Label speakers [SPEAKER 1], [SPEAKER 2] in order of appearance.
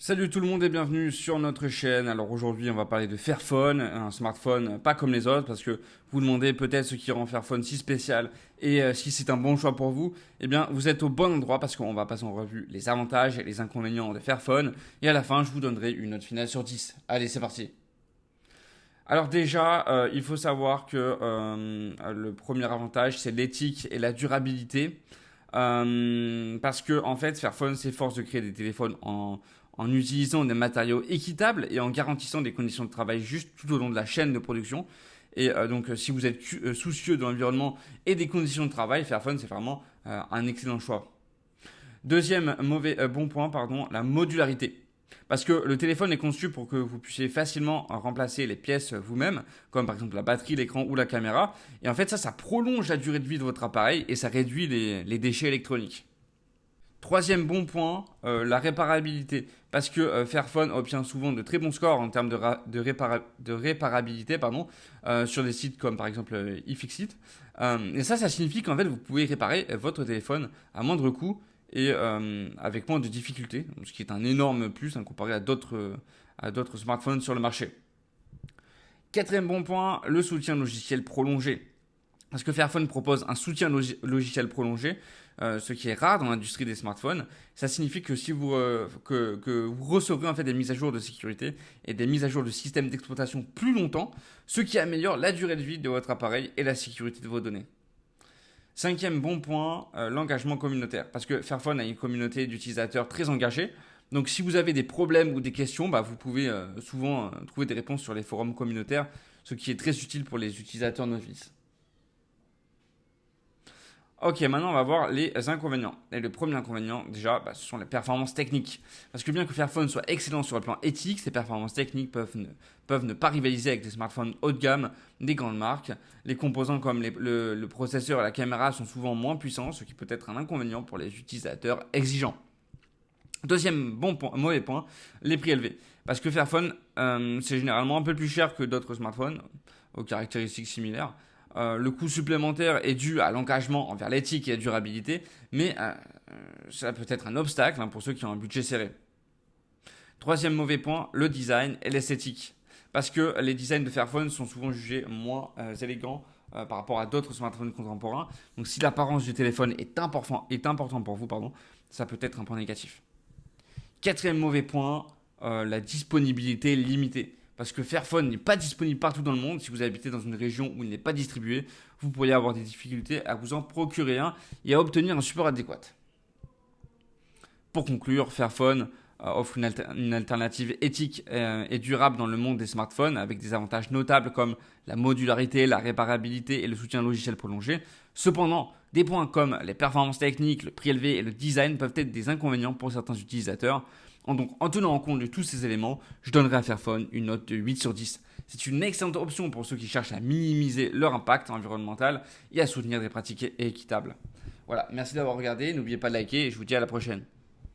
[SPEAKER 1] Salut tout le monde et bienvenue sur notre chaîne. Alors aujourd'hui on va parler de Fairphone, un smartphone pas comme les autres parce que vous demandez peut-être ce qui rend Fairphone si spécial et si c'est un bon choix pour vous. Eh bien vous êtes au bon endroit parce qu'on va passer en revue les avantages et les inconvénients de Fairphone et à la fin je vous donnerai une note finale sur 10. Allez c'est parti. Alors déjà, il faut savoir que le premier avantage, c'est l'éthique et la durabilité. Parce que en fait, Fairphone s'efforce de créer des téléphones en utilisant des matériaux équitables et en garantissant des conditions de travail justes tout au long de la chaîne de production. Et donc, si vous êtes soucieux de l'environnement et des conditions de travail, Fairphone, c'est vraiment un excellent choix. Deuxième bon point, pardon, la modularité. Parce que le téléphone est conçu pour que vous puissiez facilement remplacer les pièces vous-même, comme par exemple la batterie, l'écran ou la caméra. Et en fait, ça prolonge la durée de vie de votre appareil et ça réduit les déchets électroniques. Troisième bon point, la réparabilité. Parce que Fairphone obtient souvent de très bons scores en termes de réparabilité sur des sites comme par exemple iFixit. Et ça signifie qu'en fait, vous pouvez réparer votre téléphone à moindre coût et avec moins de difficultés, ce qui est un énorme plus comparé à d'autres smartphones sur le marché. Quatrième bon point, le soutien logiciel prolongé. Parce que Fairphone propose un soutien logiciel prolongé, ce qui est rare dans l'industrie des smartphones. Ça signifie que si vous, que vous recevrez en fait des mises à jour de sécurité et des mises à jour de système d'exploitation plus longtemps, ce qui améliore la durée de vie de votre appareil et la sécurité de vos données. Cinquième bon point, l'engagement communautaire. Parce que Fairphone a une communauté d'utilisateurs très engagés. Donc si vous avez des problèmes ou des questions, vous pouvez souvent trouver des réponses sur les forums communautaires, ce qui est très utile pour les utilisateurs novices. Ok, maintenant on va voir les inconvénients. Et le premier inconvénient, déjà, ce sont les performances techniques. Parce que bien que Fairphone soit excellent sur le plan éthique, ses performances techniques peuvent ne pas rivaliser avec des smartphones haut de gamme des grandes marques. Les composants comme le processeur et la caméra sont souvent moins puissants, ce qui peut être un inconvénient pour les utilisateurs exigeants. Deuxième mauvais point, les prix élevés. Parce que Fairphone, c'est généralement un peu plus cher que d'autres smartphones aux caractéristiques similaires. Le coût supplémentaire est dû à l'engagement envers l'éthique et la durabilité, mais ça peut être un obstacle pour ceux qui ont un budget serré. Troisième mauvais point, le design et l'esthétique. Parce que les designs de Fairphone sont souvent jugés moins élégants par rapport à d'autres smartphones contemporains. Donc si l'apparence du téléphone est important pour vous, ça peut être un point négatif. Quatrième mauvais point, la disponibilité limitée. Parce que Fairphone n'est pas disponible partout dans le monde. Si vous habitez dans une région où il n'est pas distribué, vous pourriez avoir des difficultés à vous en procurer un et à obtenir un support adéquat. Pour conclure, Fairphone offre une alternative éthique et durable dans le monde des smartphones avec des avantages notables comme la modularité, la réparabilité et le soutien logiciel prolongé. Cependant, des points comme les performances techniques, le prix élevé et le design peuvent être des inconvénients pour certains utilisateurs. Donc, en tenant en compte de tous ces éléments, je donnerai à Fairphone une note de 8 sur 10. C'est une excellente option pour ceux qui cherchent à minimiser leur impact environnemental et à soutenir des pratiques équitables. Voilà, merci d'avoir regardé, n'oubliez pas de liker et je vous dis à la prochaine.